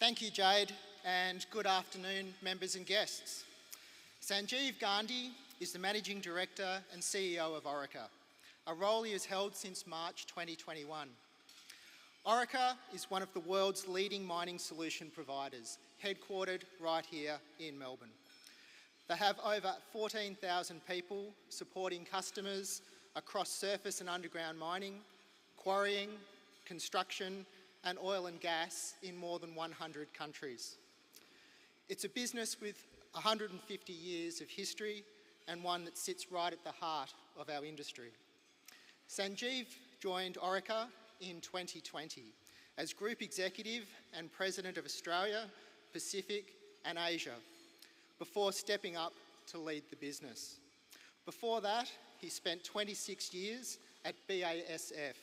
Thank you, Jade, and good afternoon, members and guests. Sanjeev Gandhi is the Managing Director and CEO of Orica, a role he has held since March 2021. Orica is one of the world's leading mining solution providers, headquartered right here in Melbourne. They have over 14,000 people supporting customers across surface and underground mining, quarrying, construction, and oil and gas in more than 100 countries. It's a business with 150 years of history and one that sits right at the heart of our industry. Sanjeev joined Orica in 2020 as Group Executive and President of Australia, Pacific and Asia, before stepping up to lead the business. Before that, he spent 26 years at BASF,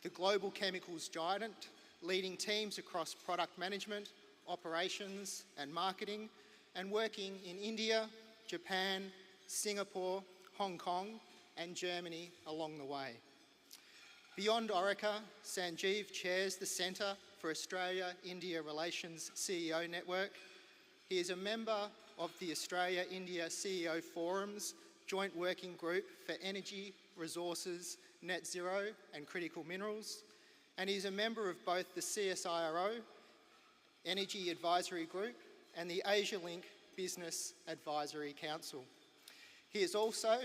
the global chemicals giant, leading teams across product management, operations and marketing, and working in India, Japan, Singapore, Hong Kong and Germany along the way. Beyond Orica, Sanjeev chairs the Centre for Australia-India Relations CEO Network. He is a member of the Australia-India CEO Forum's Joint Working Group for Energy, Resources, Net Zero and Critical Minerals, and he's a member of both the CSIRO, Energy Advisory Group, and the Asia Link Business Advisory Council. He is also,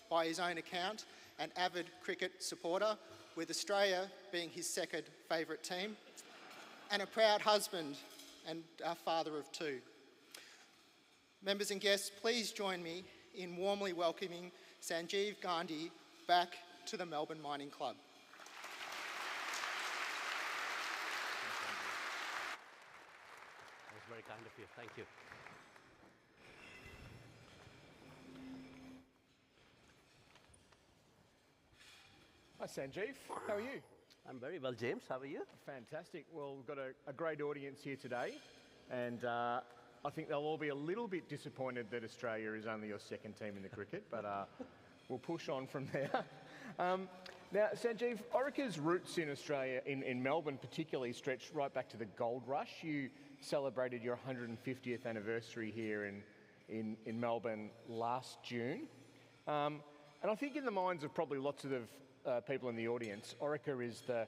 by his own account, an avid cricket supporter, with Australia being his second favourite team, and a proud husband and a father of two. Members and guests, please join me in warmly welcoming Sanjeev Gandhi back to the Melbourne Mining Club. That was very kind of you. Thank you. Hi Sanjeev, how are you? I'm very well, James. How are you? Fantastic. Well, we've got a great audience here today, and I think they'll all be a little bit disappointed that Australia is only your second team in the cricket, but we'll push on from there. Now, Sanjeev, Orica's roots in Australia, in Melbourne particularly, stretch right back to the gold rush. You celebrated your 150th anniversary here in Melbourne last June. And I think in the minds of probably lots of people in the audience, Orica is the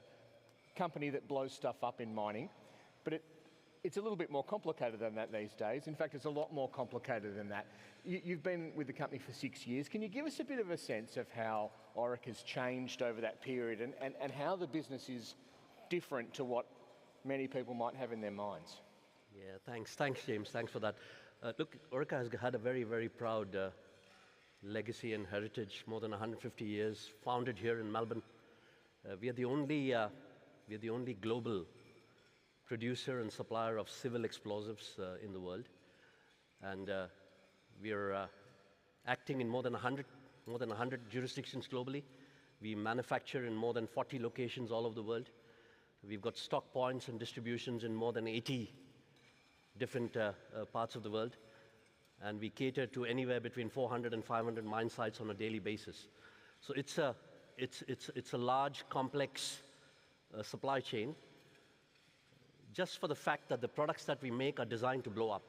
company that blows stuff up in mining, but it's a little bit more complicated than that these days. In fact, it's a lot more complicated than that. You've been with the company for 6 years. Can you give us a bit of a sense of how Orica's changed over that period and how the business is different to what many people might have in their minds? Yeah, thanks, James. Thanks for that. Look, Orica has had a very, very proud legacy and heritage, more than 150 years, founded here in Melbourne. We are the only global producer and supplier of civil explosives in the world, and we are acting in more than 100 jurisdictions globally. We manufacture in more than 40 locations all over the world. We've got stock points and distributions in more than 80 different parts of the world, and we cater to anywhere between 400 and 500 mine sites on a daily basis. So it's a large, complex supply chain, just for the fact that the products that we make are designed to blow up.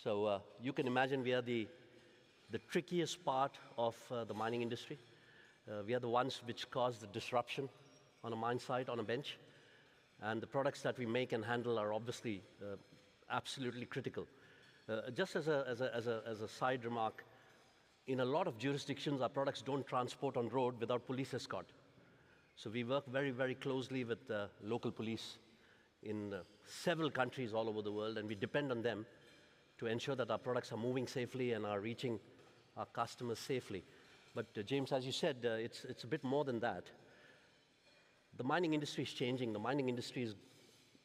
So you can imagine we are the trickiest part of the mining industry. We are the ones which cause the disruption on a mine site, on a bench, and the products that we make and handle are obviously absolutely critical. Just as a side remark, in a lot of jurisdictions, our products don't transport on road without police escort. So we work very, very closely with the local police in several countries all over the world, and we depend on them to ensure that our products are moving safely and are reaching our customers safely. But James, as you said, it's a bit more than that. The mining industry is changing. The mining industry is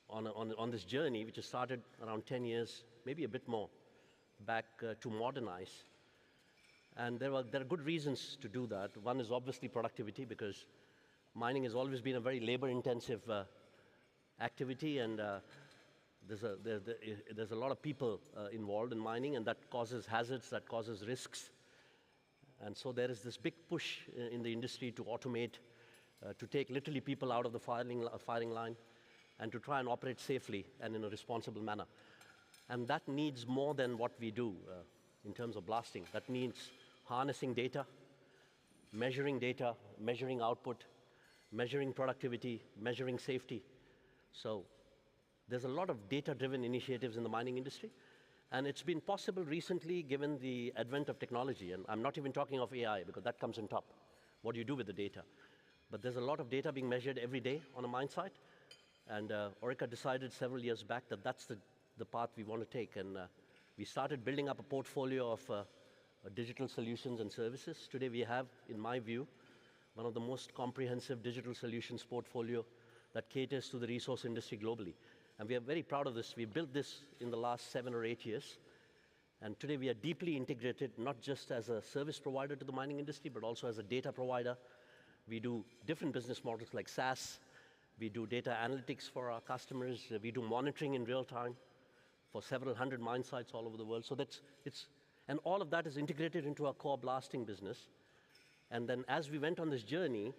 on this journey, which has started around 10 years, maybe a bit more, back to modernize. And there are good reasons to do that. One is obviously productivity, because mining has always been a very labor-intensive activity, and there's a lot of people involved in mining, and that causes hazards, that causes risks. And so there is this big push in the industry to automate, to take literally people out of the firing line, and to try and operate safely and in a responsible manner. And that needs more than what we do in terms of blasting. That needs harnessing data, measuring output, measuring productivity, measuring safety. So there's a lot of data-driven initiatives in the mining industry. And it's been possible recently given the advent of technology. And I'm not even talking of AI because that comes on top. What do you do with the data? But there's a lot of data being measured every day on a mine site. And Orica decided several years back that that's the path we want to take. And we started building up a portfolio of digital solutions and services. Today we have, in my view, one of the most comprehensive digital solutions portfolio that caters to the resource industry globally. And we are very proud of this. We built this in the last 7 or 8 years. And today we are deeply integrated, not just as a service provider to the mining industry, but also as a data provider. We do different business models like SaaS. We do data analytics for our customers. We do monitoring in real time for several hundred mine sites all over the world. So and all of that is integrated into our core blasting business. And then as we went on this journey,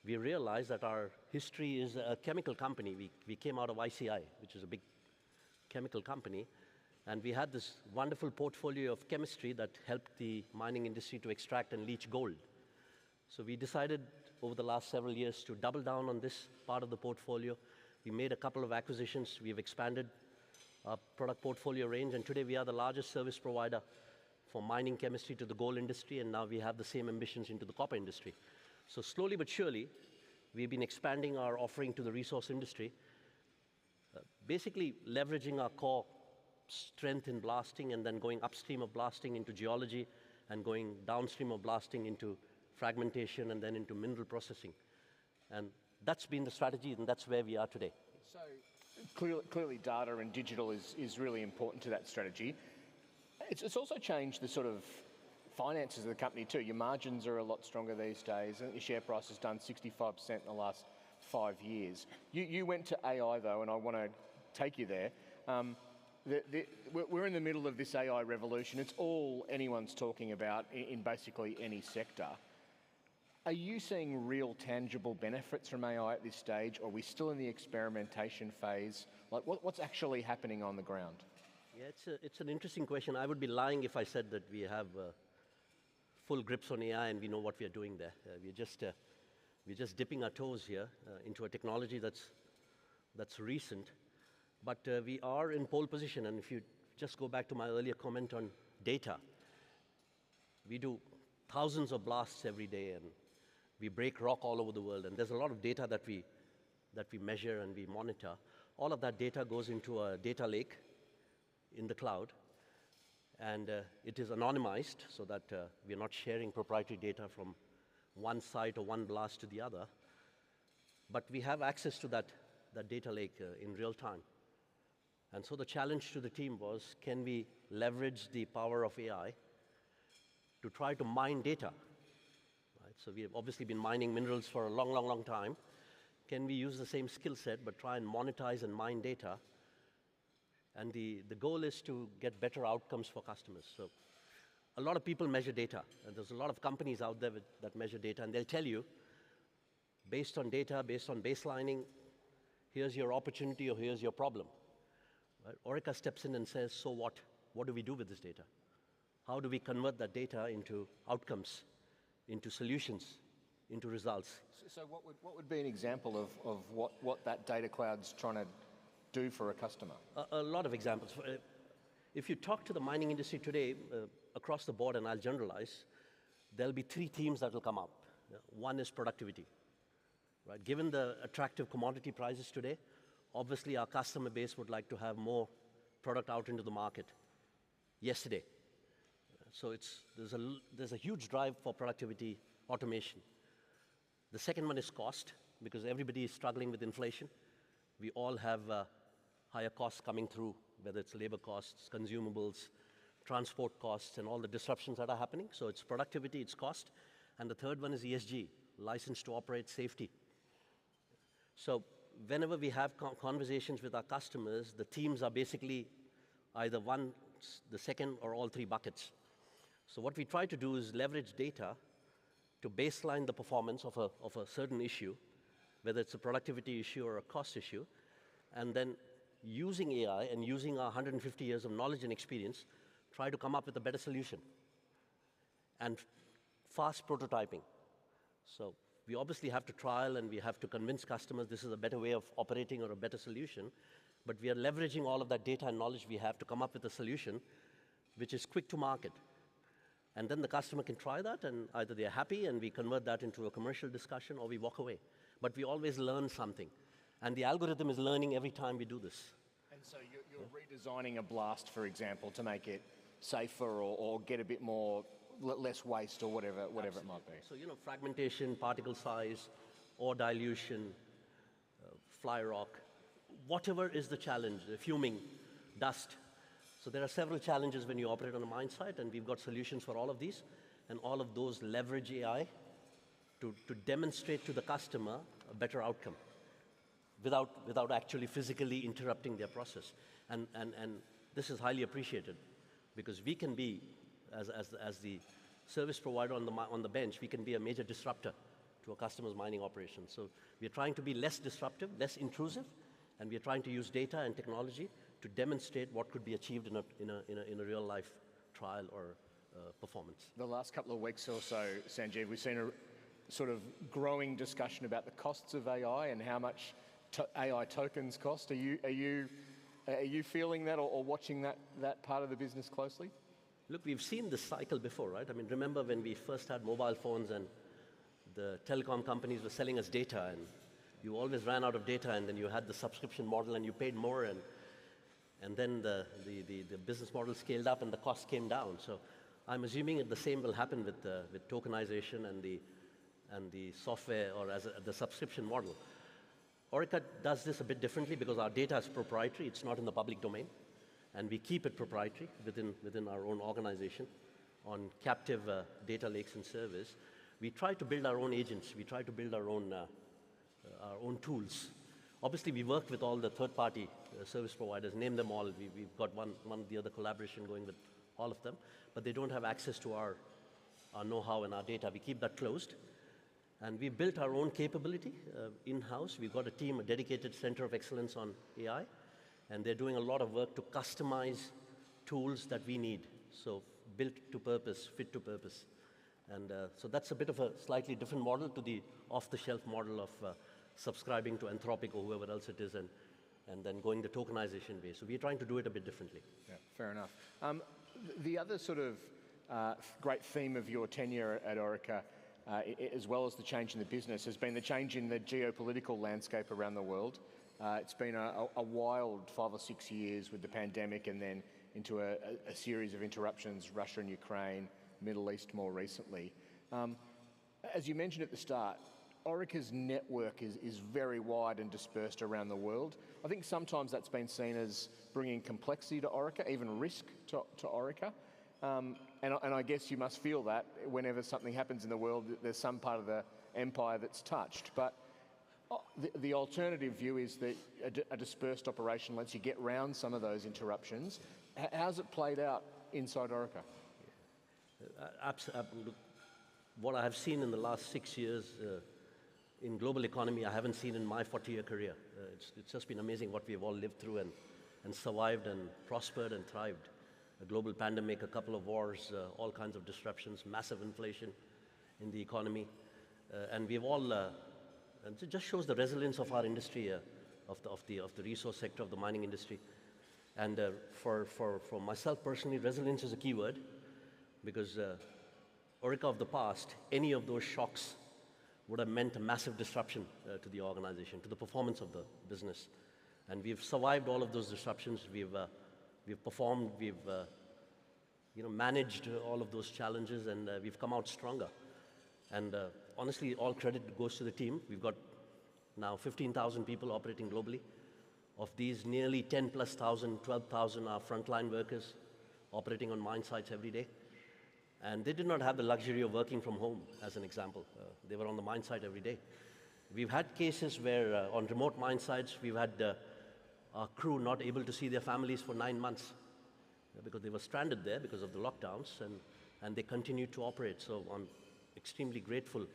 we realized that our history is a chemical company. We came out of ICI, which is a big chemical company. And we had this wonderful portfolio of chemistry that helped the mining industry to extract and leach gold. So we decided over the last several years to double down on this part of the portfolio. We made a couple of acquisitions. We've expanded our product portfolio range, and today we are the largest service provider for mining chemistry to the gold industry, and now we have the same ambitions into the copper industry. So slowly but surely, we've been expanding our offering to the resource industry, basically leveraging our core strength in blasting and then going upstream of blasting into geology and going downstream of blasting into fragmentation and then into mineral processing. And that's been the strategy, and that's where we are today. So clearly data and digital is really important to that strategy. It's also changed the sort of finances of the company too. Your margins are a lot stronger these days. I think your share price has done 65% in the last 5 years. You went to AI though, and I want to take you there. We're in the middle of this AI revolution. It's all anyone's talking about in basically any sector. Are you seeing real tangible benefits from AI at this stage, or are we still in the experimentation phase? Like what's actually happening on the ground? Yeah, it's an interesting question. I would be lying if I said that we have full grips on AI and we know what we are doing there. We're just dipping our toes here into a technology that's recent, but we are in pole position. And if you just go back to my earlier comment on data, we do thousands of blasts every day, and we break rock all over the world. And there's a lot of data that we measure and we monitor. All of that data goes into a data lake in the cloud, and it is anonymized so that we're not sharing proprietary data from one site or one blast to the other. But we have access to that data lake in real time. And so the challenge to the team was, can we leverage the power of AI to try to mine data? Right? So we have obviously been mining minerals for a long, long, long time. Can we use the same skill set but try and monetize and mine data? And the goal is to get better outcomes for customers. So a lot of people measure data, and there's a lot of companies out there that measure data, and they'll tell you, based on data, based on baselining, here's your opportunity or here's your problem. Right? Orica steps in and says, so what? What do we do with this data? How do we convert that data into outcomes, into solutions, into results? So what would be an example of what that data cloud's trying to do for a customer? A lot of examples. If you talk to the mining industry today, across the board, and I'll generalize, there'll be 3 themes that will come up. One is productivity. Right? Given the attractive commodity prices today, obviously our customer base would like to have more product out into the market yesterday. So there's a huge drive for productivity, automation. The second one is cost, because everybody is struggling with inflation. We all have higher costs coming through, whether it's labor costs, consumables, transport costs, and all the disruptions that are happening. So it's productivity, it's cost. And the third one is ESG, license to operate, safety. So whenever we have conversations with our customers, the themes are basically either one, the second, or all 3 buckets. So what we try to do is leverage data to baseline the performance of a certain issue, whether it's a productivity issue or a cost issue, and then using AI and using our 150 years of knowledge and experience, try to come up with a better solution. And fast prototyping. So we obviously have to trial and we have to convince customers this is a better way of operating or a better solution, but we are leveraging all of that data and knowledge we have to come up with a solution which is quick to market. And then the customer can try that, and either they're happy and we convert that into a commercial discussion, or we walk away. But we always learn something. And the algorithm is learning every time we do this. And so you're redesigning a blast, for example, to make it safer or get a bit more, less waste or whatever it might be. So, fragmentation, particle size, ore dilution, fly rock, whatever is the challenge, fuming, dust. So there are several challenges when you operate on a mine site, and we've got solutions for all of these, and all of those leverage AI to demonstrate to the customer a better outcome without actually physically interrupting their process. And this is highly appreciated, because we can be, as the service provider on the bench, we can be a major disruptor to a customer's mining operation. So we're trying to be less disruptive, less intrusive, and we're trying to use data and technology to demonstrate what could be achieved in a real life trial or performance. The last couple of weeks or so, Sanjeev, we've seen a sort of growing discussion about the costs of AI and how much AI tokens cost. Are you feeling that or watching that part of the business closely? Look, we've seen this cycle before, right? I mean, remember when we first had mobile phones and the telecom companies were selling us data, and you always ran out of data, and then you had the subscription model and you paid more, and then the business model scaled up and the cost came down. So I'm assuming that the same will happen with tokenization and the software, or the subscription model. Orica does this a bit differently because our data is proprietary. It's not in the public domain, and we keep it proprietary within our own organization on captive data lakes and servers. We try to build our own agents. We try to build our own tools. Obviously, we work with all the third-party service providers, name them all. We've got one or the other collaboration going with all of them, but they don't have access to our know-how and our data. We keep that closed. And we built our own capability in-house. We've got a team, a dedicated center of excellence on AI, and they're doing a lot of work to customize tools that we need. So built to purpose, fit to purpose. And so that's a bit of a slightly different model to the off-the-shelf model of subscribing to Anthropic or whoever else it is, and then going the tokenization way. So we're trying to do it a bit differently. Yeah, fair enough. The other sort of great theme of your tenure at Orica, as well as the change in the business, has been the change in the geopolitical landscape around the world. It's been a wild 5 or 6 years with the pandemic, and then into a series of interruptions, Russia and Ukraine, Middle East more recently. As you mentioned at the start, Orica's network is very wide and dispersed around the world. I think sometimes that's been seen as bringing complexity to Orica, even risk to Orica. And I guess you must feel that whenever something happens in the world, there's some part of the empire that's touched. But the alternative view is that a dispersed operation lets you get round some of those interruptions. How's it played out inside Orica? What I have seen in the last 6 years in global economy, I haven't seen in my 40-year career. It's just been amazing what we've all lived through and survived and prospered and thrived. A global pandemic, a couple of wars, all kinds of disruptions, massive inflation in the economy. And we've all, and it just shows the resilience of our industry, of the resource sector, of the mining industry. And for myself personally, resilience is a key word, because Orica of the past, any of those shocks would have meant a massive disruption to the organization, to the performance of the business. And we've survived all of those disruptions. We've performed, we've managed all of those challenges, and we've come out stronger. And honestly, all credit goes to the team. We've got now 15,000 people operating globally. Of these, nearly 10,000+, 12,000 are frontline workers operating on mine sites every day. And they did not have the luxury of working from home, as an example. They were on the mine site every day. We've had cases where on remote mine sites, we've had our crew not able to see their families for 9 months because they were stranded there because of the lockdowns, and they continued to operate. So I'm extremely grateful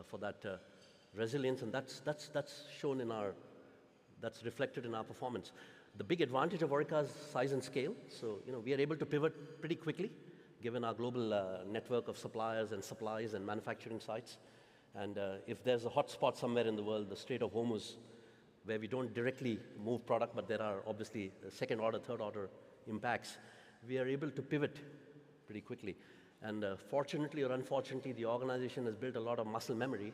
for that resilience, and that's shown in that's reflected in our performance. The big advantage of Orica's size and scale, so we are able to pivot pretty quickly, given our global network of suppliers and supplies and manufacturing sites. And if there's a hot spot somewhere in the world, the Strait of Hormuz, where we don't directly move product, but there are obviously second order, third order impacts, we are able to pivot pretty quickly. And fortunately or unfortunately, the organization has built a lot of muscle memory,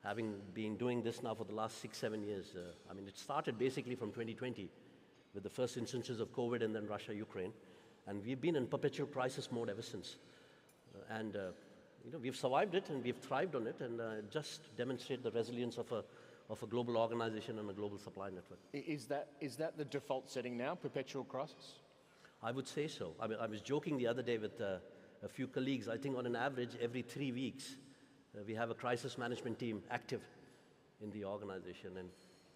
having been doing this now for the last 6-7 years. I mean, it started basically from 2020 with the first instances of COVID and then Russia, Ukraine. And we've been in perpetual crisis mode ever since. We've survived it and we've thrived on it, and just demonstrate the resilience of a global organization and a global supply network. Is that the default setting now, perpetual crisis? I would say so. I mean, I was joking the other day with a few colleagues. I think on an average, every 3 weeks, we have a crisis management team active in the organization. And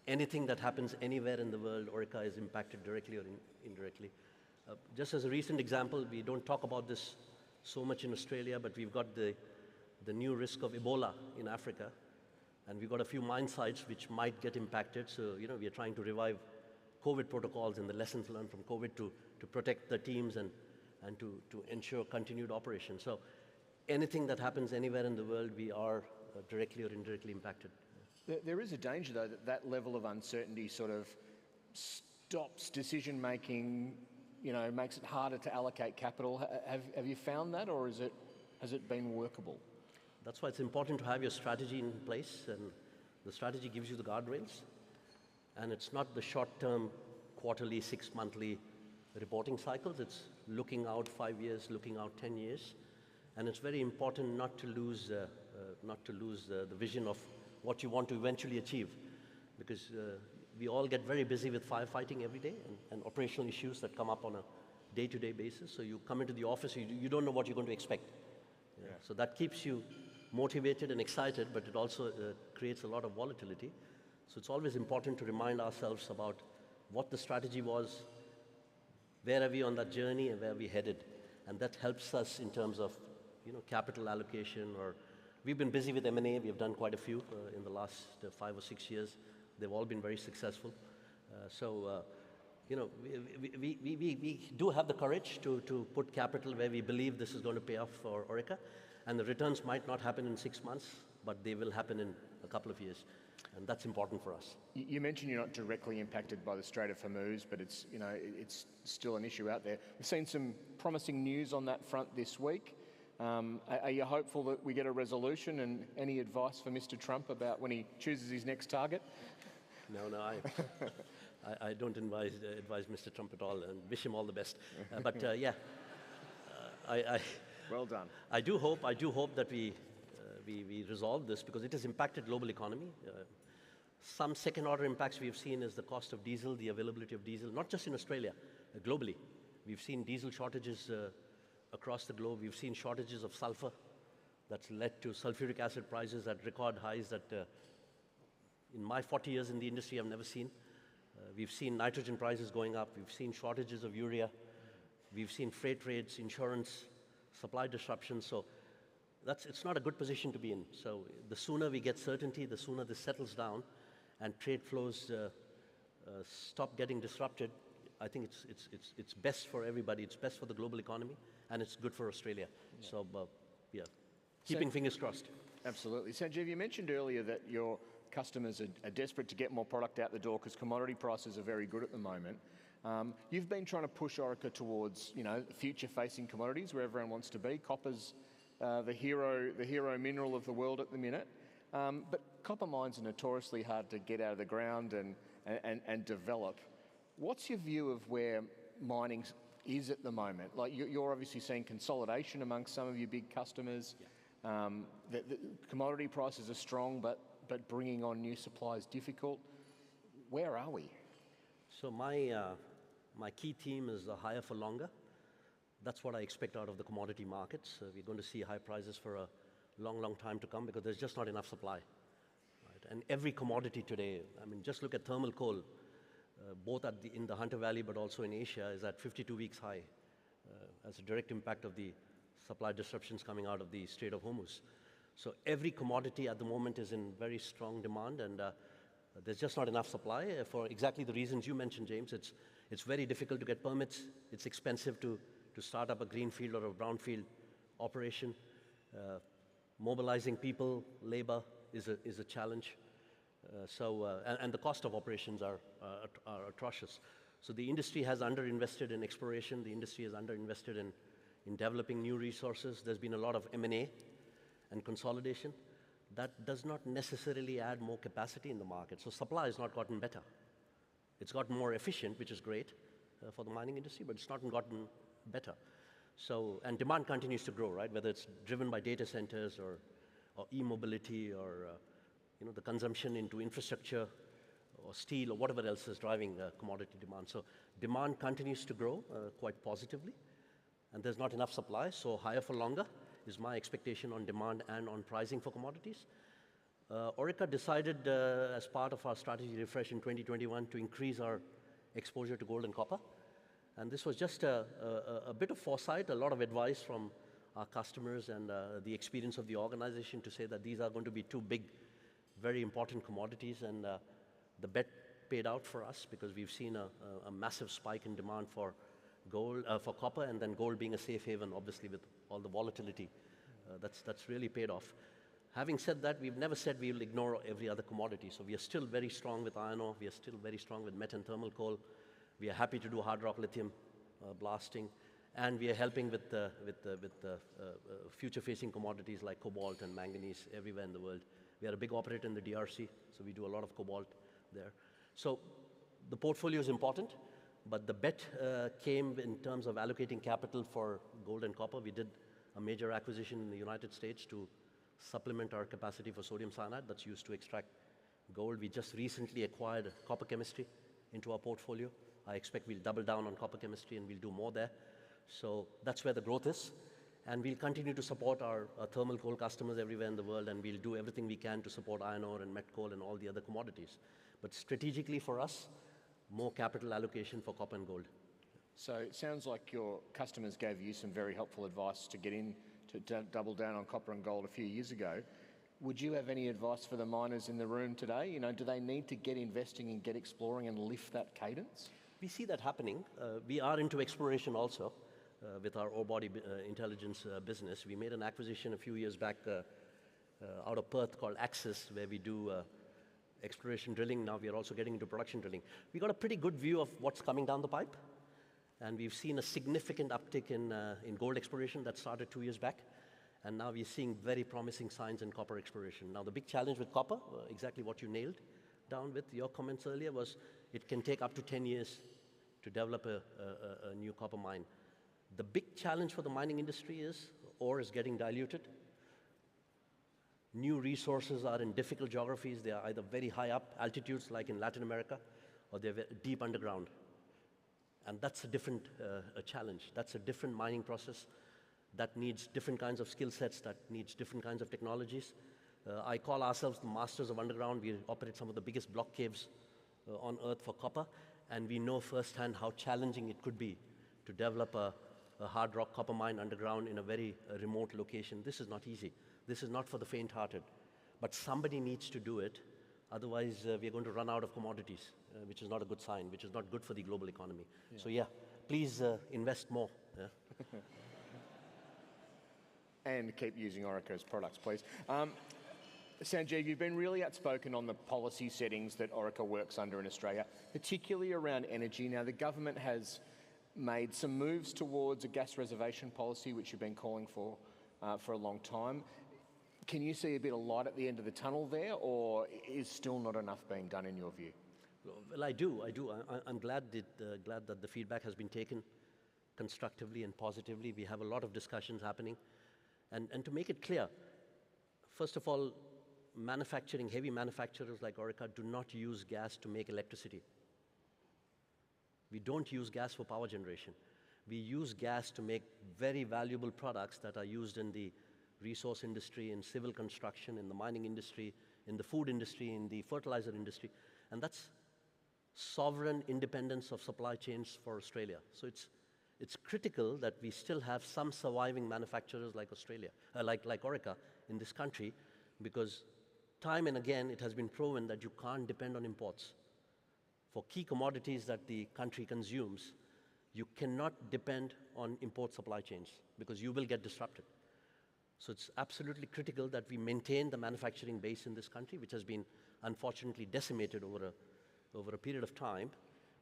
anything that happens anywhere in the world, Orica is impacted directly or indirectly. Just as a recent example, we don't talk about this so much in Australia, but we've got the new risk of Ebola in Africa. And we've got a few mine sites which might get impacted. So, we are trying to revive COVID protocols and the lessons learned from COVID to protect the teams and to ensure continued operation. So anything that happens anywhere in the world, we are directly or indirectly impacted. There is a danger, though, that level of uncertainty sort of stops decision-making, makes it harder to allocate capital. Have you found that, or has it been workable? That's why it's important to have your strategy in place, and the strategy gives you the guardrails. And it's not the short-term, quarterly, 6-monthly reporting cycles. It's looking out 5 years, looking out 10 years. And it's very important not to lose the vision of what you want to eventually achieve, because we all get very busy with firefighting every day and operational issues that come up on a day-to-day basis. So you come into the office, you don't know what you're going to expect. Yeah. So that keeps you motivated and excited, but it also creates a lot of volatility. So it's always important to remind ourselves about what the strategy was, where are we on that journey, and where are we headed. And that helps us in terms of capital allocation. Or we've been busy with M&A. We have done quite a few in the last 5 or 6 years. They've all been very successful. We do have the courage to put capital where we believe this is going to pay off for Orica. And the returns might not happen in 6 months, but they will happen in a couple of years. And that's important for us. You mentioned you're not directly impacted by the Strait of Hormuz, but it's still an issue out there. We've seen some promising news on that front this week. Are you hopeful that we get a resolution, and any advice for Mr. Trump about when he chooses his next target? No, I don't advise Mr. Trump at all, and wish him all the best. Well done. I do hope that we resolve this, because it has impacted global economy. Some second-order impacts we've seen is the cost of diesel, the availability of diesel, not just in Australia, globally. We've seen diesel shortages across the globe. We've seen shortages of sulfur that's led to sulfuric acid prices at record highs that in my 40 years in the industry I've never seen. We've seen nitrogen prices going up. We've seen shortages of urea. We've seen freight rates, insurance, supply disruptions. So it's not a good position to be in. So the sooner we get certainty, the sooner this settles down and trade flows stop getting disrupted, I think it's best for everybody. It's best for the global economy, and it's good for Australia. Yeah. So, keeping fingers crossed. Absolutely. Sanjeev, you mentioned earlier that your customers are desperate to get more product out the door because commodity prices are very good at the moment. You've been trying to push Orica towards, future-facing commodities where everyone wants to be. Copper's the hero mineral of the world at the minute. But copper mines are notoriously hard to get out of the ground and develop. What's your view of where mining is at the moment? Like, you're obviously seeing consolidation amongst some of your big customers. Yeah. The commodity prices are strong, but bringing on new supply is difficult. Where are we? So my key theme is higher for longer. That's what I expect out of the commodity markets. We're going to see high prices for a long time to come, because there's just not enough supply. Right? And every commodity today, just look at thermal coal, both in the Hunter Valley but also in Asia, is at 52 weeks high as a direct impact of the supply disruptions coming out of the Strait of Hormuz. So every commodity at the moment is in very strong demand, and There's just not enough supply for exactly the reasons you mentioned, James. It's very difficult to get permits. It's expensive to start up a greenfield or a brownfield operation. Mobilizing people, labor is a challenge. And the cost of operations are atrocious. So the industry has underinvested in exploration. The industry has underinvested in developing new resources. There's been a lot of M&A and consolidation. That does not necessarily add more capacity in the market. So supply has not gotten better. It's gotten more efficient, which is great for the mining industry, but it's not gotten better. So, and demand continues to grow, right? Whether it's driven by data centers or e-mobility or the consumption into infrastructure or steel or whatever else is driving commodity demand. So demand continues to grow quite positively, and there's not enough supply, so higher for longer is my expectation on demand and on pricing for commodities. Orica decided as part of our strategy refresh in 2021 to increase our exposure to gold and copper. And this was just a bit of foresight, a lot of advice from our customers and the experience of the organization to say that these are going to be two big, very important commodities. And the bet paid out for us because we've seen a massive spike in demand for gold, for copper, and then gold being a safe haven, obviously, with all the volatility. That's really paid off. Having said that, we've never said we'll ignore every other commodity. So we are still very strong with iron ore. We are still very strong with met and thermal coal. We are happy to do hard rock lithium blasting. And we are helping with future-facing commodities like cobalt and manganese everywhere in the world. We are a big operator in the DRC, so we do a lot of cobalt there. So the portfolio is important. But the bet came in terms of allocating capital for gold and copper. We did a major acquisition in the United States to supplement our capacity for sodium cyanide that's used to extract gold. We just recently acquired copper chemistry into our portfolio. I expect we'll double down on copper chemistry and we'll do more there. So that's where the growth is. And we'll continue to support our thermal coal customers everywhere in the world, and we'll do everything we can to support iron ore and met coal and all the other commodities. But strategically for us, more capital allocation for copper and gold. So it sounds like your customers gave you some very helpful advice to get in to double down on copper and gold a few years ago. Would you have any advice for the miners in the room today? Do they need to get investing and get exploring and lift that cadence? We see that happening. We are into exploration also with our ore body intelligence business. We made an acquisition a few years back out of Perth called Axis, where we do exploration drilling. Now we are also getting into production drilling. We got a pretty good view of what's coming down the pipe, and we've seen a significant uptick in gold exploration that started 2 years back, and now we're seeing very promising signs in copper exploration. Now the big challenge with copper, exactly what you nailed down with your comments earlier, was it can take up to 10 years to develop a new copper mine. The big challenge for the mining industry is ore is getting diluted. New resources are in difficult geographies. They are either very high up altitudes, like in Latin America, or they're deep underground. And that's a different challenge. That's a different mining process that needs different kinds of skill sets, that needs different kinds of technologies. I call ourselves the masters of underground. We operate some of the biggest block caves on Earth for copper, and we know firsthand how challenging it could be to develop a hard rock copper mine underground in a very remote location. This is not easy. This is not for the faint-hearted, but somebody needs to do it. Otherwise, we're going to run out of commodities, which is not a good sign, which is not good for the global economy. Yeah. So yeah, please invest more. Yeah. And keep using Orica's products, please. Sanjeev, you've been really outspoken on the policy settings that Orica works under in Australia, particularly around energy. Now, the government has made some moves towards a gas reservation policy, which you've been calling for a long time. Can you see a bit of light at the end of the tunnel there, or is still not enough being done in your view? Well, I do. I'm glad that the feedback has been taken constructively and positively. We have a lot of discussions happening. And to make it clear, first of all, heavy manufacturers like Orica do not use gas to make electricity. We don't use gas for power generation. We use gas to make very valuable products that are used in the resource industry, in civil construction, in the mining industry, in the food industry, in the fertilizer industry. And that's sovereign independence of supply chains for Australia. So it's critical that we still have some surviving manufacturers like Australia, like Orica in this country, because time and again, it has been proven that you can't depend on imports. For key commodities that the country consumes, you cannot depend on import supply chains because you will get disrupted. So it's absolutely critical that we maintain the manufacturing base in this country, which has been unfortunately decimated over a period of time.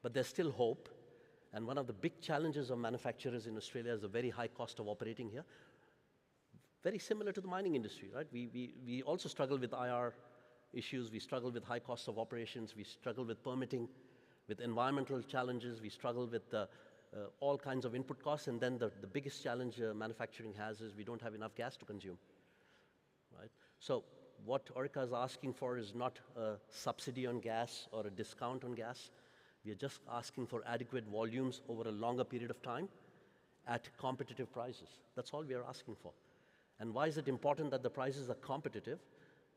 But there's still hope. And one of the big challenges of manufacturers in Australia is the very high cost of operating here. Very similar to the mining industry, right? We also struggle with IR issues. We struggle with high costs of operations. We struggle with permitting, with environmental challenges. We struggle with all kinds of input costs. And then the biggest challenge manufacturing has is we don't have enough gas to consume, right? So what Orica is asking for is not a subsidy on gas or a discount on gas. We are just asking for adequate volumes over a longer period of time at competitive prices. That's all we are asking for. And why is it important that the prices are competitive?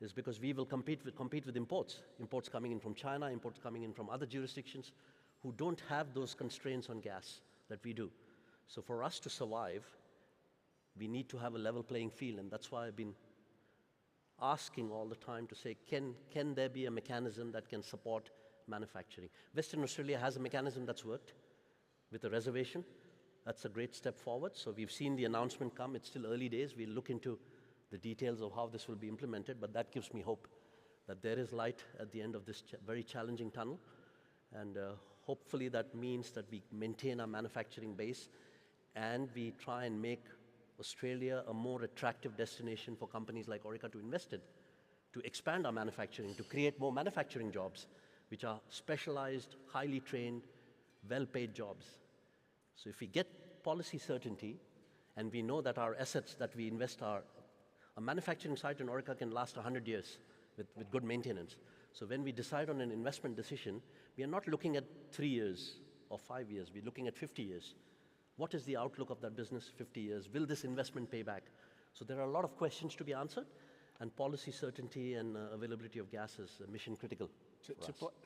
Is because we will compete with imports. Imports coming in from China, imports coming in from other jurisdictions who don't have those constraints on gas that we do. So for us to survive, we need to have a level playing field, and that's why I've been asking all the time to say, can there be a mechanism that can support manufacturing? Western Australia has a mechanism that's worked with a reservation. That's a great step forward. So we've seen the announcement come. It's still early days. We'll look into the details of how this will be implemented, but that gives me hope that there is light at the end of this very challenging tunnel. And hopefully that means that we maintain our manufacturing base and we try and make Australia a more attractive destination for companies like Orica to invest in, to expand our manufacturing, to create more manufacturing jobs, which are specialized, highly trained, well-paid jobs. So if we get policy certainty and we know that our assets that we invest are, a manufacturing site in Orica can last 100 years with good maintenance. So when we decide on an investment decision, we are not looking at 3 years or 5 years, we're looking at 50 years. What is the outlook of that business 50 years? Will this investment pay back? So there are a lot of questions to be answered, and policy certainty and availability of gas is mission critical.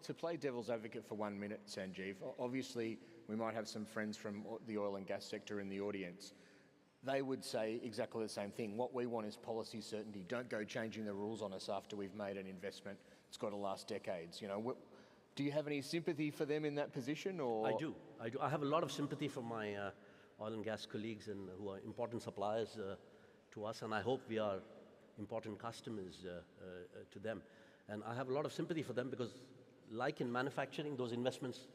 To play devil's advocate for 1 minute, Sanjeev, obviously we might have some friends from the oil and gas sector in the audience. They would say exactly the same thing. What we want is policy certainty. Don't go changing the rules on us after we've made an investment. It's got to last decades. You know, do you have any sympathy for them in that position? Or I do. I have a lot of sympathy for my oil and gas colleagues and who are important suppliers to us, and I hope we are important customers to them. And I have a lot of sympathy for them because, like in manufacturing, those investments,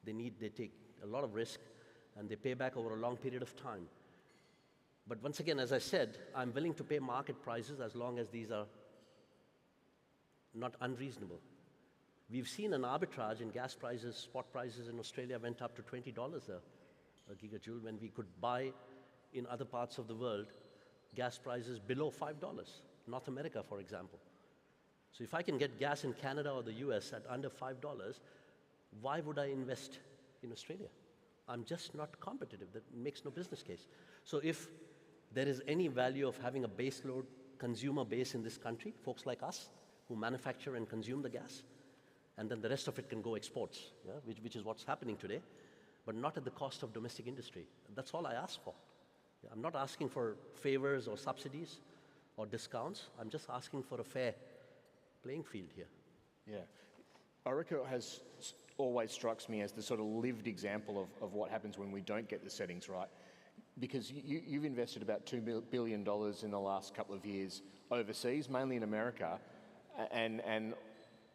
they take a lot of risk and they pay back over a long period of time. But once again, as I said, I'm willing to pay market prices as long as these are not unreasonable. We've seen an arbitrage in gas prices. Spot prices in Australia went up to $20 a gigajoule when we could buy in other parts of the world gas prices below $5, North America, for example. So if I can get gas in Canada or the US at under $5, why would I invest in Australia? I'm just not competitive. That makes no business case. So if there is any value of having a baseload consumer base in this country, folks like us who manufacture and consume the gas, and then the rest of it can go exports, yeah, which is what's happening today, but not at the cost of domestic industry. That's all I ask for. Yeah, I'm not asking for favors or subsidies or discounts. I'm just asking for a fair playing field here. Yeah. Orica has always strikes me as the sort of lived example of what happens when we don't get the settings right. Because you've invested about $2 billion in the last couple of years overseas, mainly in America, and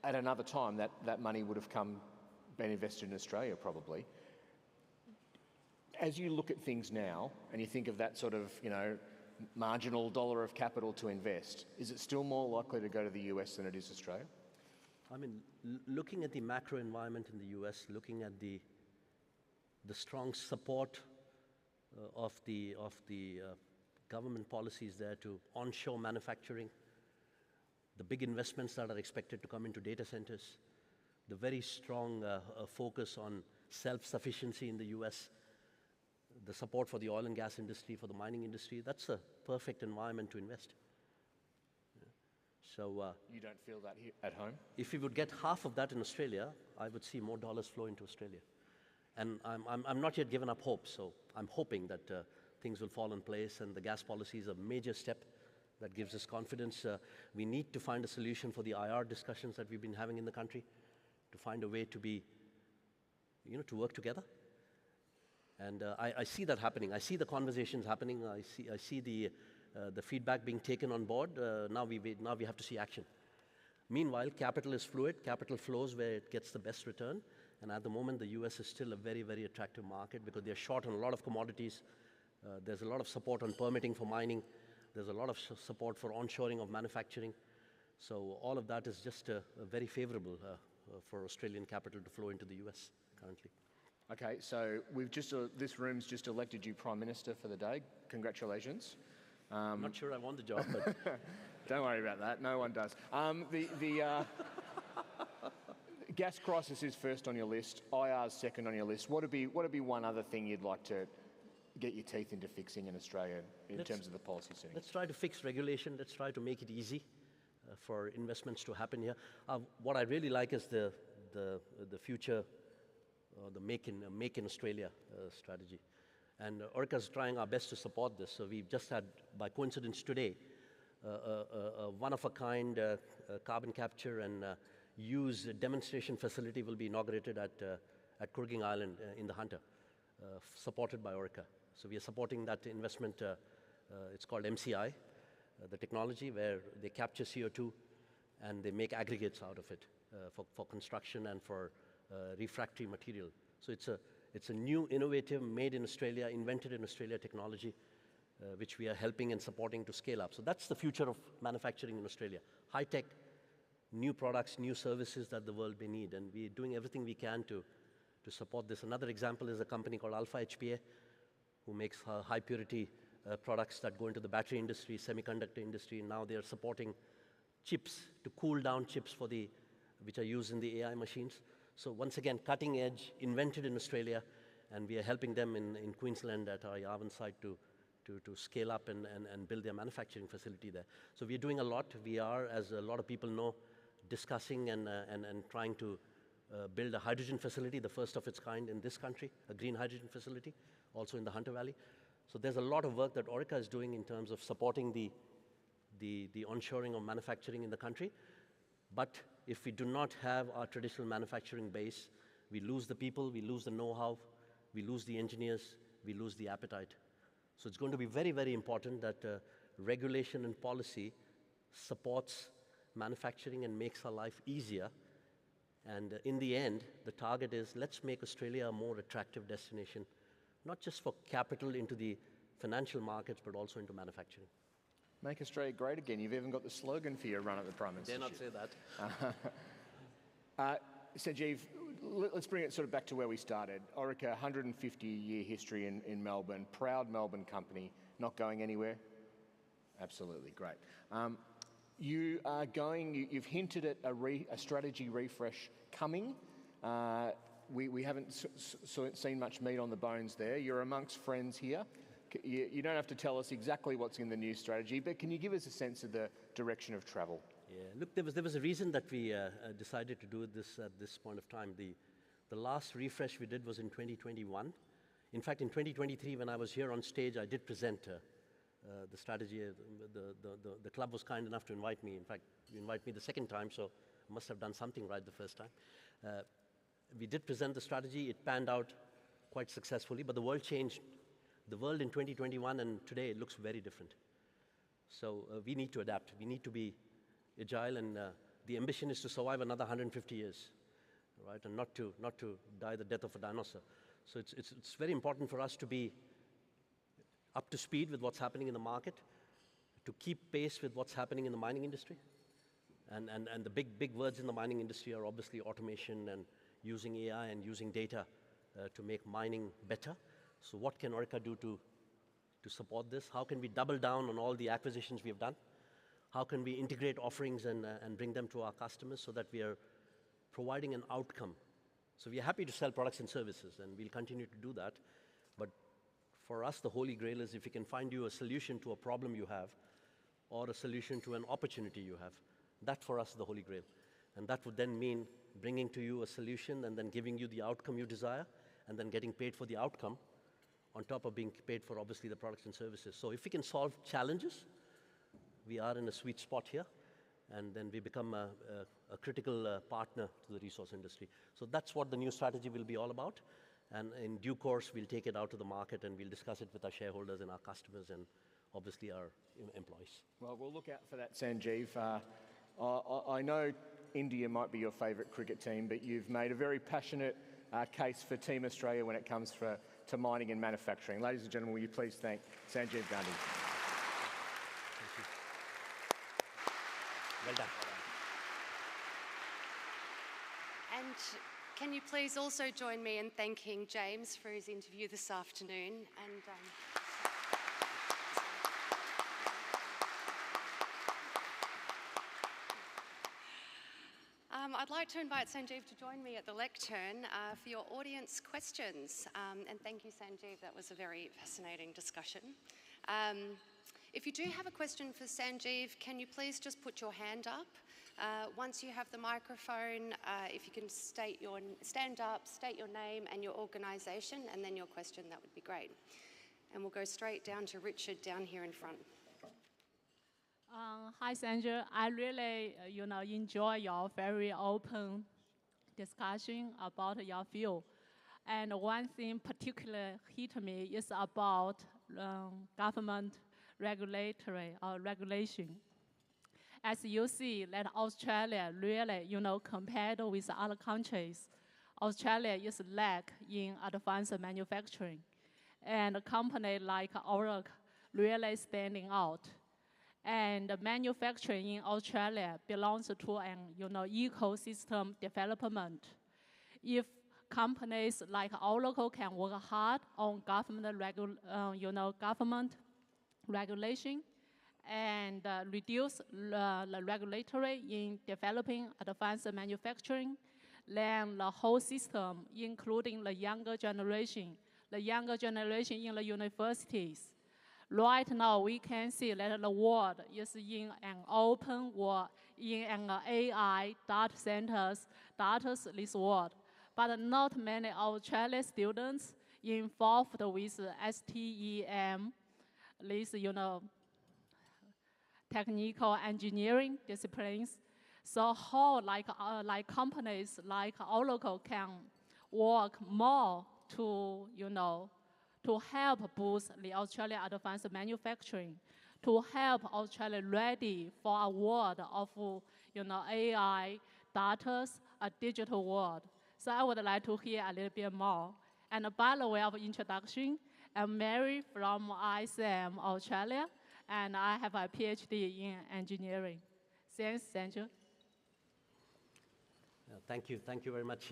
at another time that money would have been invested in Australia probably. As you look at things now and you think of that sort of, you know, marginal dollar of capital to invest, is it still more likely to go to the US than it is Australia? I mean, looking at the macro environment in the US, looking at the strong support of the government policies there to onshore manufacturing, the big investments that are expected to come into data centers, the very strong focus on self-sufficiency in the US, the support for the oil and gas industry, for the mining industry, that's a perfect environment to invest. So you don't feel that here at home? If we would get half of that in Australia, I would see more dollars flow into Australia. And I'm not yet given up hope, so I'm hoping that things will fall in place, and the gas policy is a major step That gives us confidence. We need to find a solution for the IR discussions that we've been having in the country, to find a way to be, to work together. And I see that happening. I see the conversations happening. I see the feedback being taken on board. Now we have to see action. Meanwhile, capital is fluid. Capital flows where it gets the best return. And at the moment, the US is still a very, very attractive market because they're short on a lot of commodities. There's a lot of support on permitting for mining. There's a lot of support for onshoring of manufacturing. So all of that is just very favorable for Australian capital to flow into the US currently. Okay, so we've this room's just elected you Prime Minister for the day. Congratulations. I'm not sure I want the job, but don't worry about that. No one does. The gas crisis is first on your list. IR's second on your list. What would be one other thing you'd like to get your teeth into fixing in Australia in terms of the policy setting? Let's try to fix regulation. Let's try to make it easy for investments to happen here. What I really like is the future, the Make in Australia strategy. And Orica is trying our best to support this. So we've just had, by coincidence today, a one-of-a-kind carbon capture and use demonstration facility will be inaugurated at Kooragang Island in the Hunter, supported by Orica. So we are supporting that investment. It's called MCI, the technology where they capture CO2 and they make aggregates out of it for construction and for refractory material. So it's a new, innovative, made in Australia, invented in Australia technology, which we are helping and supporting to scale up. So that's the future of manufacturing in Australia. High-tech, new products, new services that the world may need. And we're doing everything we can to support this. Another example is a company called Alpha HPA, who makes high-purity products that go into the battery industry, semiconductor industry. Now they are supporting chips, to cool down chips which are used in the AI machines. So once again, cutting edge, invented in Australia, and we are helping them in Queensland at our Yarwun site to scale up and build their manufacturing facility there. So we are doing a lot. We are, as a lot of people know, discussing and trying to build a hydrogen facility, the first of its kind in this country, a green hydrogen facility, also in the Hunter Valley. So there's a lot of work that Orica is doing in terms of supporting the onshoring of manufacturing in the country. But if we do not have our traditional manufacturing base, we lose the people, we lose the know-how, we lose the engineers, we lose the appetite. So it's going to be very, very important that regulation and policy supports manufacturing and makes our life easier. And in the end, the target is let's make Australia a more attractive destination, not just for capital into the financial markets, but also into manufacturing. Make Australia great again. You've even got the slogan for your run at the Prime Minister. Dare not say that. Sanjeev, let's bring it sort of back to where we started. Orica, 150-year history in Melbourne, proud Melbourne company, not going anywhere? Absolutely, great. You've hinted at a strategy refresh coming. We haven't seen much meat on the bones there. You're amongst friends here. You don't have to tell us exactly what's in the new strategy, but can you give us a sense of the direction of travel? Yeah, look, there was a reason that we decided to do this at this point of time. The last refresh we did was in 2021. In fact, in 2023, when I was here on stage, I did present the strategy. The club was kind enough to invite me. In fact, you invite me the second time, so I must have done something right the first time. We did present the strategy. It panned out quite successfully, but the world changed. The world in 2021 and today, it looks very different. So we need to adapt. We need to be agile, and the ambition is to survive another 150 years, right? And not to die the death of a dinosaur. So it's very important for us to be up to speed with what's happening in the market, to keep pace with what's happening in the mining industry. And the big words in the mining industry are obviously automation and using AI and using data to make mining better. So what can Orica do to support this? How can we double down on all the acquisitions we have done? How can we integrate offerings and bring them to our customers so that we are providing an outcome? So we are happy to sell products and services, and we'll continue to do that. But for us, the holy grail is if we can find you a solution to a problem you have or a solution to an opportunity you have. That for us is the holy grail. And that would then mean bringing to you a solution and then giving you the outcome you desire and then getting paid for the outcome on top of being paid for, obviously, the products and services. So if we can solve challenges, we are in a sweet spot here, and then we become a critical partner to the resource industry. So that's what the new strategy will be all about. And in due course, we'll take it out to the market and we'll discuss it with our shareholders and our customers and obviously our employees. Well, we'll look out for that, Sanjeev. I know India might be your favourite cricket team, but you've made a very passionate case for Team Australia when it comes to mining and manufacturing. Ladies and gentlemen, will you please thank Sanjeev Gandhi. Thank you. Well done. And can you please also join me in thanking James for his interview this afternoon? And I'd like to invite Sanjeev to join me at the lectern for your audience questions. And thank you, Sanjeev. That was a very fascinating discussion. If you do have a question for Sanjeev, can you please just put your hand up? Once you have the microphone, if you can stand up, state your name and your organisation, and then your question, that would be great. And we'll go straight down to Richard down here in front. Hi, Sanjeev. I really, enjoy your very open discussion about your field. And one thing particularly hit me is about government regulation. As you see, that Australia really, compared with other countries, Australia is lack in advanced manufacturing. And a company like Orica really standing out. And manufacturing in Australia belongs to an, ecosystem development. If companies like Orica can work hard on government regulation and reduce the regulatory in developing advanced manufacturing, then the whole system, including the younger generation in the universities. Right now, we can see that the world is in an open world, in an AI data centers, this world. But not many Australian students involved with STEM, these, technical engineering disciplines. So how, like companies like Orica can work more to, to help boost the Australian advanced manufacturing, to help Australia ready for a world of, AI, data, a digital world. So I would like to hear a little bit more. And by the way of introduction, I'm Mary from ISM, Australia, and I have a PhD in engineering. Thanks, Sanjeev. Thank you very much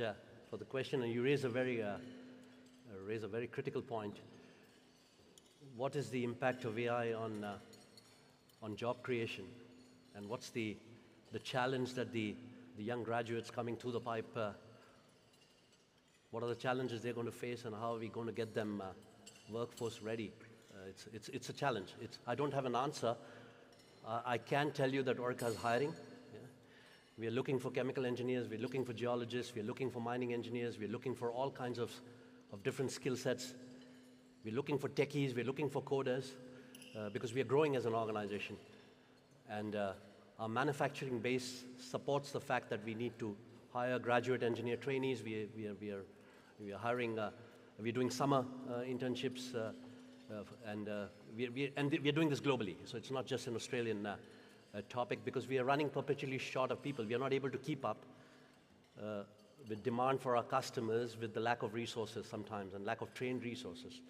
for the question, and you raise a very critical point. What is the impact of AI on job creation, and what's the challenge that the young graduates coming through the pipe? What are the challenges they're going to face, and how are we going to get them workforce ready? It's a challenge. I don't have an answer. I can tell you that Orica is hiring. Yeah. We are looking for chemical engineers, we're looking for geologists, we're looking for mining engineers, we're looking for all kinds of different skill sets. We're looking for techies, we're looking for coders, because we are growing as an organization. And our manufacturing base supports the fact that we need to hire graduate engineer trainees. We are hiring, we're doing summer internships, and we are doing this globally. So it's not just an Australian topic, because we are running perpetually short of people. We are not able to keep up with demand for our customers, with the lack of resources sometimes and lack of trained resources.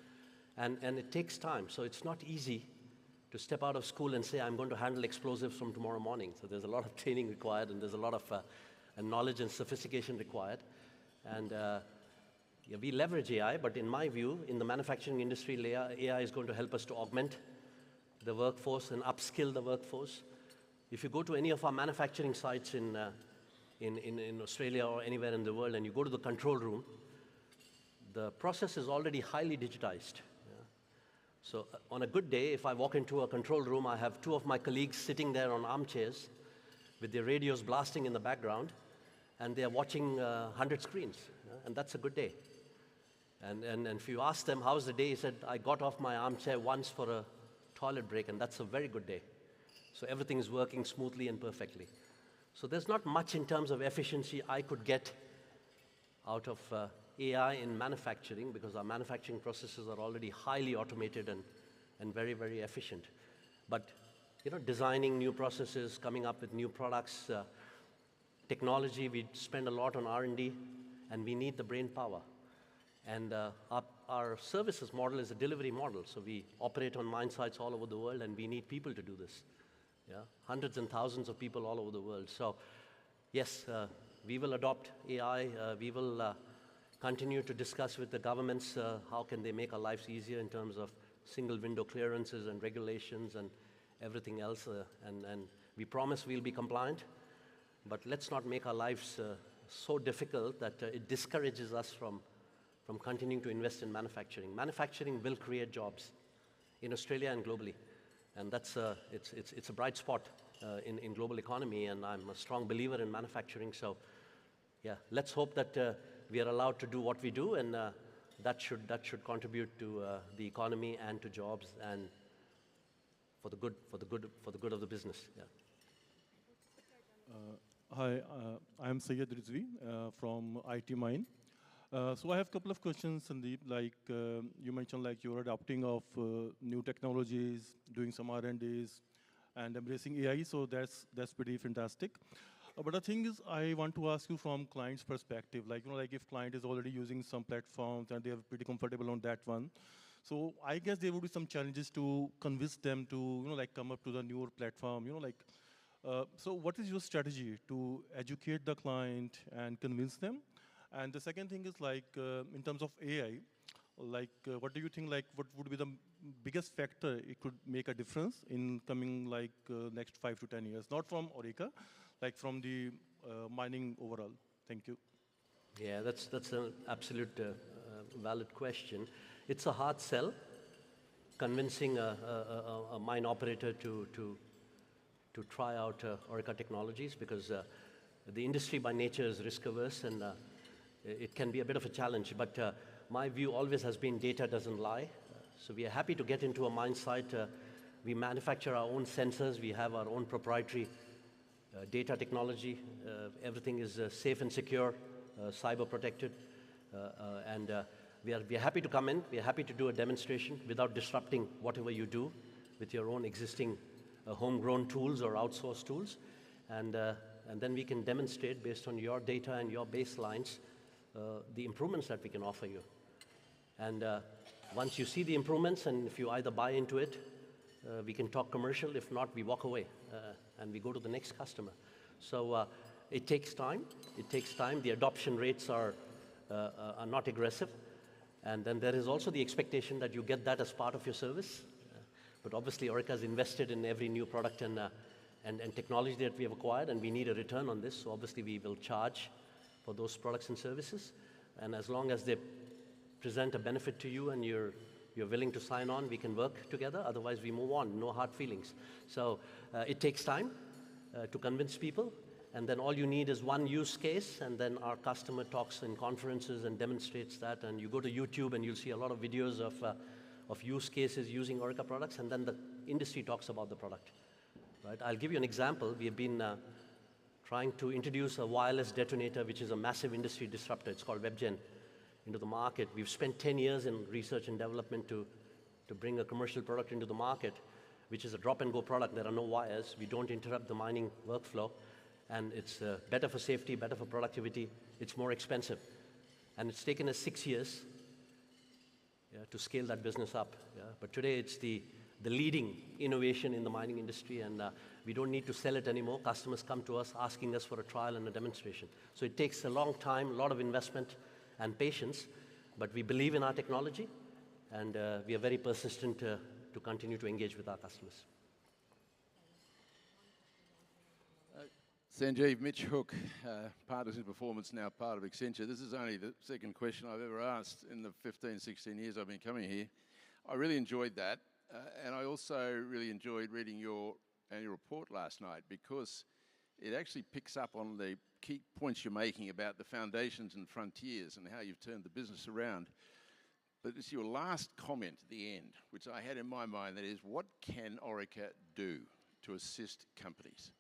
And it takes time. So it's not easy to step out of school and say, I'm going to handle explosives from tomorrow morning. So there's a lot of training required, and there's a lot of knowledge and sophistication required. And yeah, we leverage AI, but in my view, in the manufacturing industry, AI is going to help us to augment the workforce and upskill the workforce. If you go to any of our manufacturing sites in Australia or anywhere in the world, and you go to the control room, the process is already highly digitized. Yeah. So on a good day, if I walk into a control room, I have two of my colleagues sitting there on armchairs with their radios blasting in the background, and they're watching 100 screens, yeah? And that's a good day. And if you ask them, how's the day? He said, I got off my armchair once for a toilet break, and that's a very good day. So everything is working smoothly and perfectly. So there's not much in terms of efficiency I could get out of AI in manufacturing, because our manufacturing processes are already highly automated and very, very efficient. But designing new processes, coming up with new products, technology, we spend a lot on R&D, and we need the brain power. And our services model is a delivery model, so we operate on mine sites all over the world, and we need people to do this. Yeah? Hundreds and thousands of people all over the world. So yes, we will adopt AI. We will continue to discuss with the governments how can they make our lives easier in terms of single window clearances and regulations and everything else. And we promise we'll be compliant, but let's not make our lives so difficult that it discourages us from continuing to invest in manufacturing. Manufacturing will create jobs in Australia and globally. And that's it's a bright spot in global economy, and I'm a strong believer in manufacturing. So yeah, let's hope that we are allowed to do what we do, and that should contribute to the economy and to jobs and for the good of the business. Yeah. Hi, I'm Syed Rizvi from IT Mine. So I have a couple of questions, Sandeep. Like you mentioned, like you're adopting of new technologies, doing some R&Ds, and embracing AI. So that's pretty fantastic. But the thing is, I want to ask you from client's perspective. Like like if client is already using some platforms and they are pretty comfortable on that one. So I guess there would be some challenges to convince them to like come up to the newer platform. So what is your strategy to educate the client and convince them? And the second thing is like in terms of AI, like what do you think, like what would be the biggest factor it could make a difference in coming like next 5 to 10 years? Not from Orica, like from the mining overall. Thank you. Yeah, that's an absolute valid question. It's a hard sell, convincing a mine operator to try out Orica technologies, because the industry by nature is risk averse, and it can be a bit of a challenge. But my view always has been data doesn't lie. So we are happy to get into a mine site. We manufacture our own sensors. We have our own proprietary data technology. Everything is safe and secure, cyber protected. And we are happy to come in. We are happy to do a demonstration without disrupting whatever you do with your own existing homegrown tools or outsourced tools. And then we can demonstrate based on your data and your baselines the improvements that we can offer you. And once you see the improvements, and if you either buy into it, we can talk commercial. If not, we walk away and we go to the next customer. So it takes time. It takes time. The adoption rates are not aggressive. And then there is also the expectation that you get that as part of your service. But obviously, Orica has invested in every new product and technology that we have acquired, and we need a return on this. So obviously, we will charge for those products and services. And as long as they present a benefit to you and you're willing to sign on, we can work together. Otherwise, we move on. No hard feelings. So it takes time to convince people. And then all you need is one use case, and then our customer talks in conferences and demonstrates that. And you go to YouTube and you'll see a lot of videos of use cases using Orica products, and then the industry talks about the product. Right? I'll give you an example. We have been trying to introduce a wireless detonator, which is a massive industry disruptor. It's called WebGen, into the market. We've spent 10 years in research and development to bring a commercial product into the market, which is a drop-and-go product. There are no wires. We don't interrupt the mining workflow. And it's better for safety, better for productivity. It's more expensive. And it's taken us 6 years to scale that business up. But today, it's the leading innovation in the mining industry, and we don't need to sell it anymore. Customers come to us asking us for a trial and a demonstration. So it takes a long time, a lot of investment and patience, but we believe in our technology, and we are very persistent to continue to engage with our customers. Sanjeev, Mitch Hook, Partners in Performance, now part of Accenture. This is only the second question I've ever asked in the 15, 16 years I've been coming here. I really enjoyed that, and I also really enjoyed reading your annual report last night, because it actually picks up on the key points you're making about the foundations and frontiers and how you've turned the business around. But it's your last comment at the end, which I had in my mind, that is, what can Orica do to assist companies.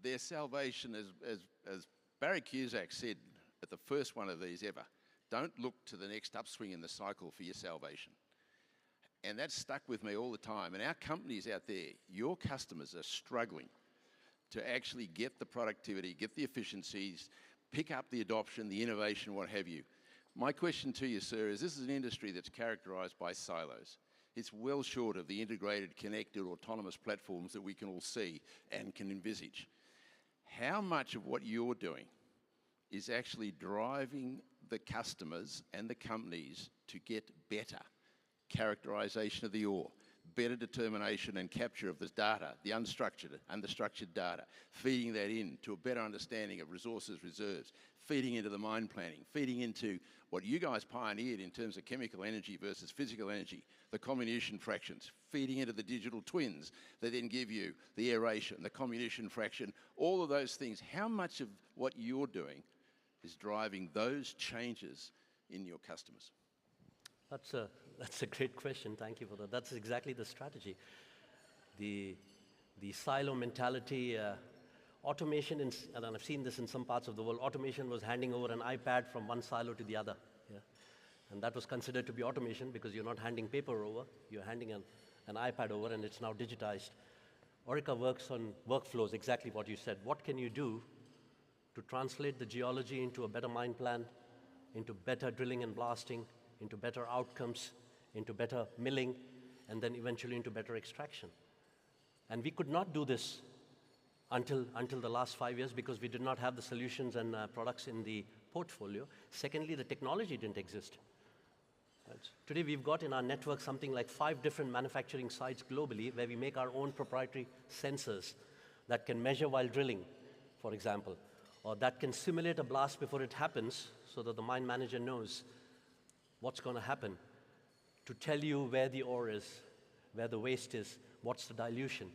Their salvation, as Barry Cusack said at the first one of these ever, don't look to the next upswing in the cycle for your salvation. And that's stuck with me all the time. And our companies out there, your customers are struggling to actually get the productivity, get the efficiencies, pick up the adoption, the innovation, what have you. My question to you, sir, is this is an industry that's characterised by silos. It's well short of the integrated, connected, autonomous platforms that we can all see and can envisage. How much of what you're doing is actually driving the customers and the companies to get better characterisation of the ore, better determination and capture of this data, the unstructured and the structured data, feeding that in to a better understanding of resources, reserves, feeding into the mine planning, feeding into what you guys pioneered in terms of chemical energy versus physical energy, the comminution fractions, feeding into the digital twins that then give you the aeration, the comminution fraction, all of those things. How much of what you're doing is driving those changes in your customers? That's a great question. Thank you for that. That's exactly the strategy. The silo mentality, automation, and I've seen this in some parts of the world, automation was handing over an iPad from one silo to the other. Yeah? And that was considered to be automation because you're not handing paper over, you're handing an iPad over, and it's now digitized. Orica works on workflows, exactly what you said. What can you do to translate the geology into a better mine plan, into better drilling and blasting, into better outcomes, into better milling, and then eventually into better extraction. And we could not do this until the last 5 years because we did not have the solutions and products in the portfolio. Secondly, the technology didn't exist. Right? Today we've got in our network something like 5 different manufacturing sites globally where we make our own proprietary sensors that can measure while drilling, for example, or that can simulate a blast before it happens so that the mine manager knows what's going to happen, to tell you where the ore is, where the waste is, what's the dilution.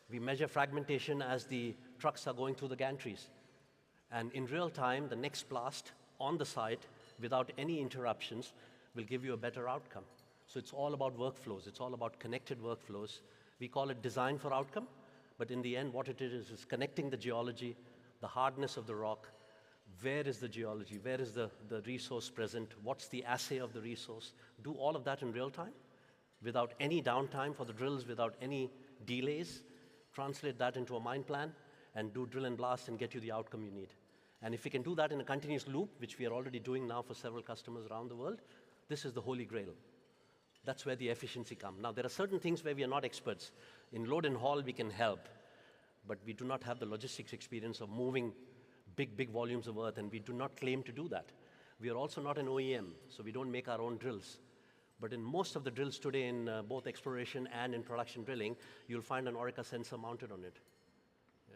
We measure fragmentation as the trucks are going through the gantries. And in real time, the next blast on the site, without any interruptions, will give you a better outcome. So it's all about workflows. It's all about connected workflows. We call it design for outcome, but in the end, what it is connecting the geology, the hardness of the rock. Where is the geology? Where is the resource present? What's the assay of the resource? Do all of that in real time, without any downtime for the drills, without any delays. Translate that into a mine plan and do drill and blast and get you the outcome you need. And if we can do that in a continuous loop, which we are already doing now for several customers around the world, this is the holy grail. That's where the efficiency comes. Now, there are certain things where we are not experts. In load and haul, we can help, but we do not have the logistics experience of moving big volumes of earth, and we do not claim to do that. We are also not an OEM, so we don't make our own drills. But in most of the drills today, in both exploration and in production drilling, you'll find an Orica sensor mounted on it. Yeah.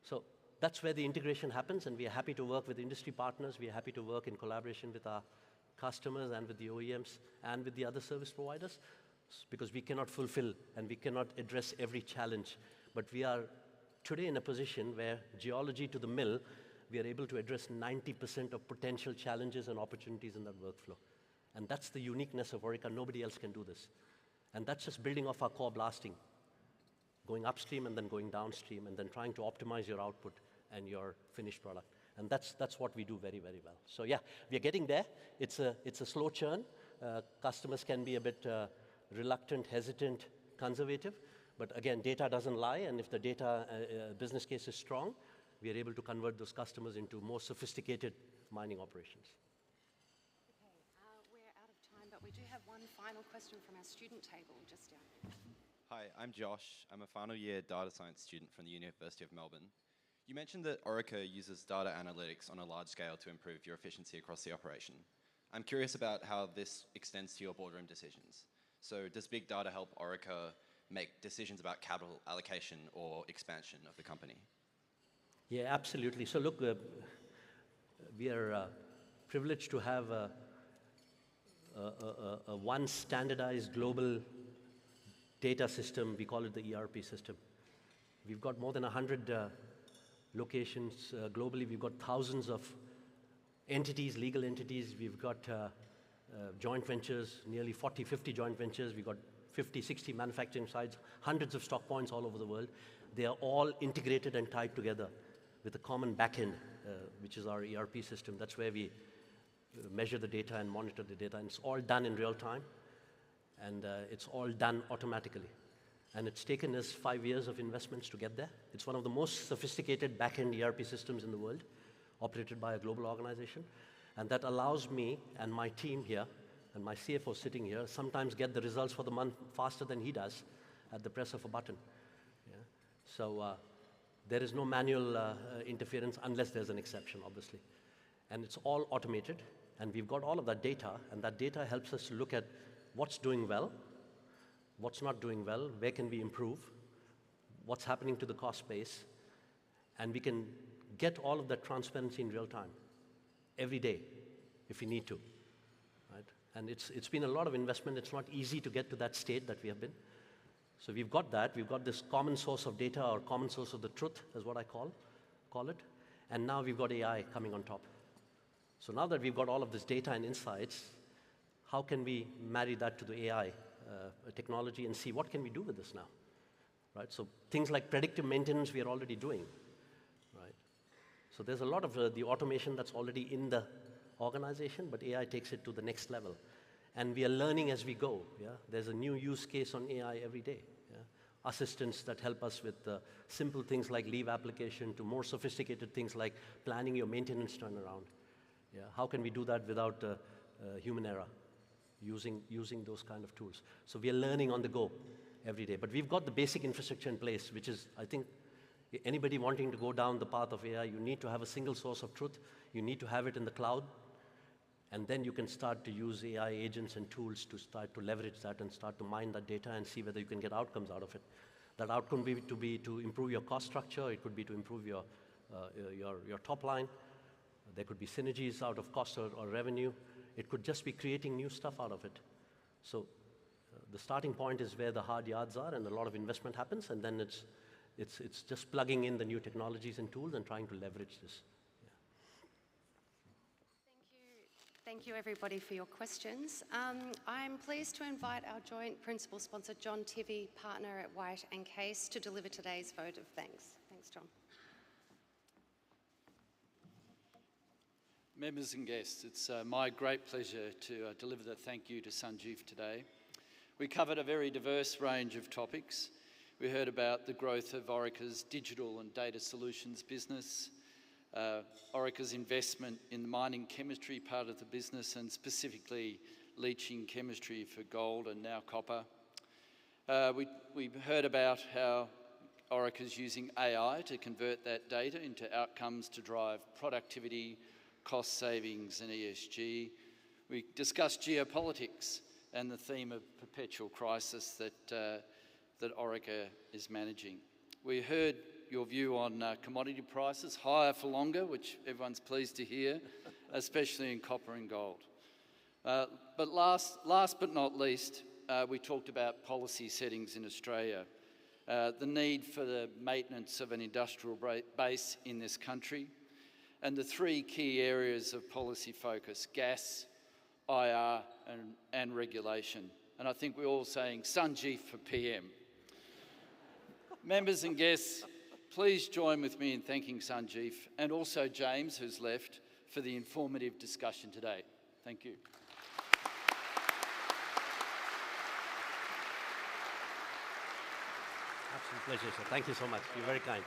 So that's where the integration happens, and we are happy to work with industry partners. We are happy to work in collaboration with our customers and with the OEMs and with the other service providers, because we cannot fulfill and we cannot address every challenge. But we are today in a position where geology to the mill, we are able to address 90% of potential challenges and opportunities in that workflow. And that's the uniqueness of Orica. Nobody else can do this. And that's just building off our core blasting, going upstream and then going downstream and then trying to optimize your output and your finished product. And that's what we do very, very well. So yeah, we are getting there. It's a slow churn. Customers can be a bit reluctant, hesitant, conservative. But again, data doesn't lie, and if the data business case is strong, we are able to convert those customers into more sophisticated mining operations. Okay, we're out of time, but we do have one final question from our student table just down here. Hi, I'm Josh. I'm a final year data science student from the University of Melbourne. You mentioned that Orica uses data analytics on a large scale to improve your efficiency across the operation. I'm curious about how this extends to your boardroom decisions. So does big data help Orica make decisions about capital allocation or expansion of the company? Yeah, absolutely. So look, we are privileged to have a one standardized global data system. We call it the ERP system. We've got more than 100 locations globally. We've got thousands of entities, legal entities. We've got joint ventures, nearly 40, 50 joint ventures. We've got 50, 60 manufacturing sites, hundreds of stock points all over the world. They are all integrated and tied together with a common backend, which is our ERP system. That's where we measure the data and monitor the data. And it's all done in real time. And it's all done automatically. And it's taken us 5 years of investments to get there. It's one of the most sophisticated back-end ERP systems in the world, operated by a global organization. And that allows me and my team here, and my CFO sitting here, sometimes get the results for the month faster than he does at the press of a button. Yeah? So there is no manual interference unless there's an exception, obviously. And it's all automated. And we've got all of that data, and that data helps us to look at what's doing well, what's not doing well, where can we improve, what's happening to the cost base, and we can get all of that transparency in real time, every day, if we need to, right? And it's been a lot of investment. It's not easy to get to that state that we have been. So we've got that. We've got this common source of data, or common source of the truth, is what I call it. And now we've got AI coming on top. So now that we've got all of this data and insights, how can we marry that to the AI technology and see what can we do with this now, right? So things like predictive maintenance we are already doing, right? So there's a lot of the automation that's already in the organization, but AI takes it to the next level. And we are learning as we go, yeah? There's a new use case on AI every day, yeah? Assistants that help us with simple things like leave application to more sophisticated things like planning your maintenance turnaround. Yeah? How can we do that without human error? Using those kind of tools. So we are learning on the go every day. But we've got the basic infrastructure in place, which is, I think, anybody wanting to go down the path of AI, you need to have a single source of truth. You need to have it in the cloud. And then you can start to use AI agents and tools to start to leverage that and start to mine that data and see whether you can get outcomes out of it. That outcome could be to improve your cost structure. It could be to improve your top line. There could be synergies out of cost or revenue. It could just be creating new stuff out of it. So the starting point is where the hard yards are, and a lot of investment happens, and then it's just plugging in the new technologies and tools and trying to leverage this. Yeah. Thank you everybody for your questions. I'm pleased to invite our joint principal sponsor, John Tivy, partner at White & Case, to deliver today's vote of thanks. Thanks, John. Members and guests, it's my great pleasure to deliver the thank you to Sanjeev today. We covered a very diverse range of topics. We heard about the growth of Orica's digital and data solutions business, Orica's investment in the mining chemistry part of the business, and specifically leaching chemistry for gold and now copper. We heard about how Orica's using AI to convert that data into outcomes to drive productivity, cost savings and ESG. We discussed geopolitics and the theme of perpetual crisis that Orica is managing. We heard your view on commodity prices, higher for longer, which everyone's pleased to hear, especially in copper and gold. But last but not least, we talked about policy settings in Australia, the need for the maintenance of an industrial base in this country, and the three key areas of policy focus: gas, IR and regulation. And I think we're all saying Sanjeev for PM. Members and guests, please join with me in thanking Sanjeev and also James, who's left, for the informative discussion today. Thank you. Absolute pleasure, sir. Thank you so much. You're very kind.